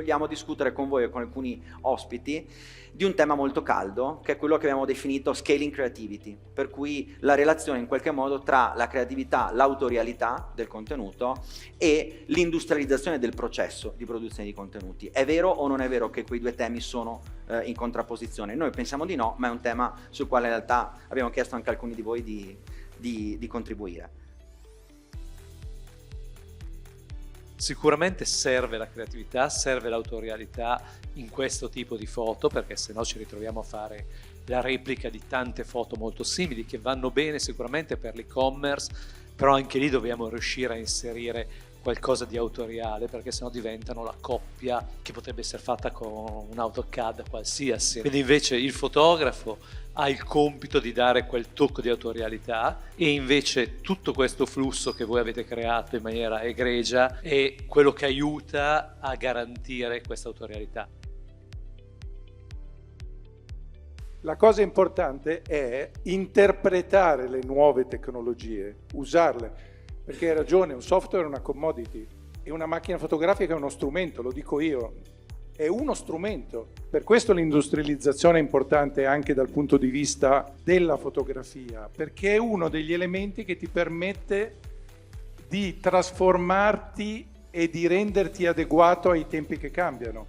Vogliamo discutere con voi e con alcuni ospiti di un tema molto caldo, che è quello che abbiamo definito scaling creativity, per cui la relazione in qualche modo tra la creatività, l'autorialità del contenuto e l'industrializzazione del processo di produzione di contenuti. È vero o non è vero che quei due temi sono in contrapposizione? Noi pensiamo di no, ma è un tema sul quale in realtà abbiamo chiesto anche a alcuni di voi di contribuire. Sicuramente serve la creatività, serve l'autorialità in questo tipo di foto, perché sennò ci ritroviamo a fare la replica di tante foto molto simili che vanno bene sicuramente per l'e-commerce, però anche lì dobbiamo riuscire a inserire qualcosa di autoriale, perché sennò diventano la coppia che potrebbe essere fatta con un AutoCAD qualsiasi. Quindi invece il fotografo ha il compito di dare quel tocco di autorialità, e invece tutto questo flusso che voi avete creato in maniera egregia è quello che aiuta a garantire questa autorialità. La cosa importante è interpretare le nuove tecnologie, usarle, perché hai ragione, un software è una commodity e una macchina fotografica è uno strumento, lo dico io, è uno strumento. Per questo l'industrializzazione è importante anche dal punto di vista della fotografia, perché è uno degli elementi che ti permette di trasformarti e di renderti adeguato ai tempi che cambiano.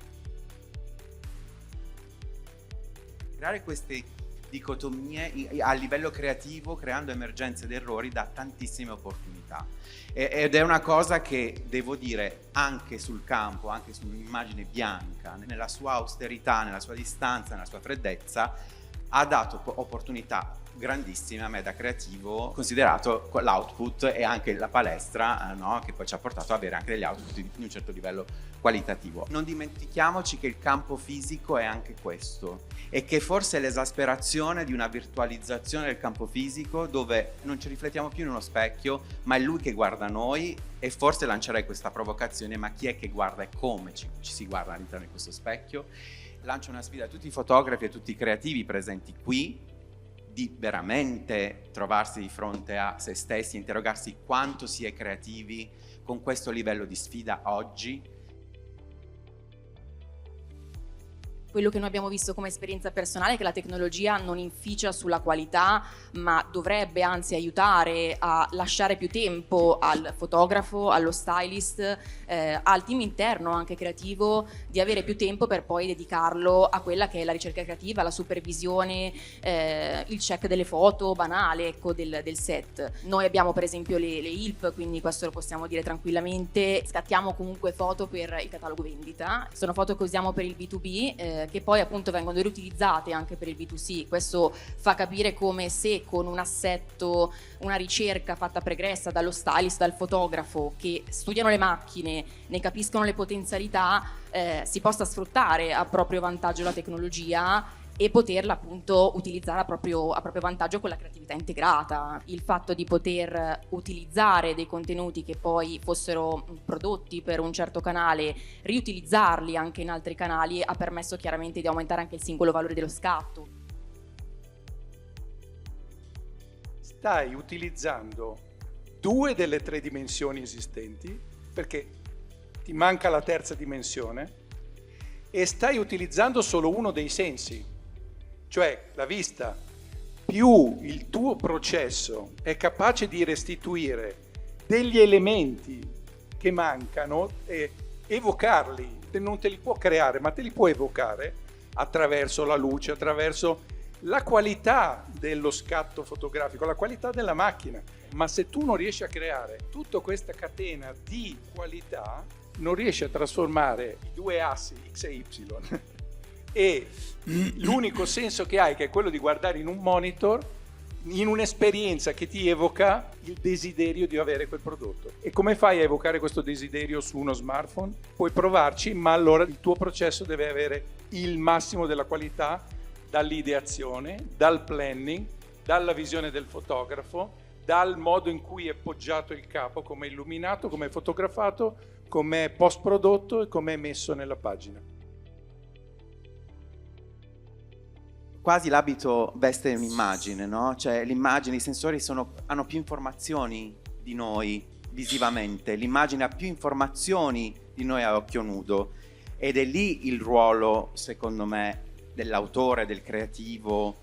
Creare queste dicotomie a livello creativo, creando emergenze ed errori, dà tantissime opportunità. Ed è una cosa che, devo dire, anche sul campo, anche su un'immagine bianca, nella sua austerità, nella sua distanza, nella sua freddezza, ha dato opportunità grandissime a me da creativo, considerato l'output e anche la palestra, no? Che poi ci ha portato ad avere anche degli output di un certo livello qualitativo. Non dimentichiamoci che il campo fisico è anche questo, e che forse è l'esasperazione di una virtualizzazione del campo fisico, dove non ci riflettiamo più in uno specchio, ma è lui che guarda noi. E forse lancerei questa provocazione: ma chi è che guarda e come ci si guarda all'interno di questo specchio? Lancio una sfida a tutti i fotografi e a tutti i creativi presenti qui, di veramente trovarsi di fronte a se stessi, interrogarsi quanto si è creativi con questo livello di sfida oggi. Quello che noi abbiamo visto come esperienza personale è che la tecnologia non inficia sulla qualità, ma dovrebbe anzi aiutare a lasciare più tempo al fotografo, allo stylist, al team interno anche creativo, di avere più tempo per poi dedicarlo a quella che è la ricerca creativa, la supervisione, il check delle foto banale, ecco, del set. Noi abbiamo per esempio le ILP, quindi questo lo possiamo dire tranquillamente. Scattiamo comunque foto per il catalogo vendita, sono foto che usiamo per il B2B, che poi appunto vengono riutilizzate anche per il B2C. Questo fa capire come, se con un assetto, una ricerca fatta pregressa dallo stylist, dal fotografo, che studiano le macchine, ne capiscono le potenzialità, si possa sfruttare a proprio vantaggio la tecnologia e poterla appunto utilizzare a proprio vantaggio con la creatività integrata. Il fatto di poter utilizzare dei contenuti che poi fossero prodotti per un certo canale, riutilizzarli anche in altri canali, ha permesso chiaramente di aumentare anche il singolo valore dello scatto. Stai utilizzando 2 delle 3 dimensioni esistenti, perché ti manca la terza dimensione, e stai utilizzando solo uno dei sensi. Cioè la vista, più il tuo processo è capace di restituire degli elementi che mancano e evocarli. Non te li può creare, ma te li può evocare attraverso la luce, attraverso la qualità dello scatto fotografico, la qualità della macchina. Ma se tu non riesci a creare tutta questa catena di qualità, non riesci a trasformare i 2 assi X e Y e l'unico senso che hai, che è quello di guardare in un monitor, in un'esperienza che ti evoca il desiderio di avere quel prodotto. E come fai a evocare questo desiderio su uno smartphone? Puoi provarci, ma allora il tuo processo deve avere il massimo della qualità, dall'ideazione, dal planning, dalla visione del fotografo, dal modo in cui è poggiato il capo, come è illuminato, come è fotografato, come è post prodotto e come è messo nella pagina. Quasi l'abito veste un'immagine, no? Cioè l'immagine, i sensori hanno più informazioni di noi visivamente, l'immagine ha più informazioni di noi a occhio nudo, Ed è lì il ruolo, secondo me, dell'autore, del creativo,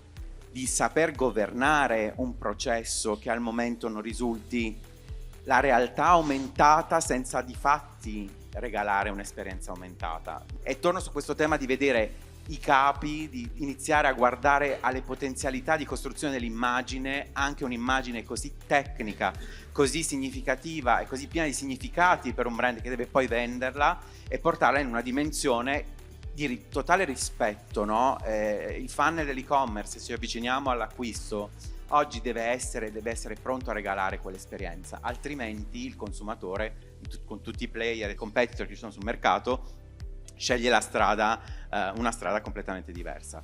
di saper governare un processo che al momento non risulti la realtà aumentata senza di fatti regalare un'esperienza aumentata. E torno su questo tema di vedere i capi, di iniziare a guardare alle potenzialità di costruzione dell'immagine, anche un'immagine così tecnica, così significativa e così piena di significati per un brand che deve poi venderla, e portarla in una dimensione di totale rispetto, no? Il funnel dell'e-commerce, se ci avviciniamo all'acquisto, oggi deve essere pronto a regalare quell'esperienza, altrimenti il consumatore, con tutti i player e competitor che ci sono sul mercato, sceglie una strada completamente diversa.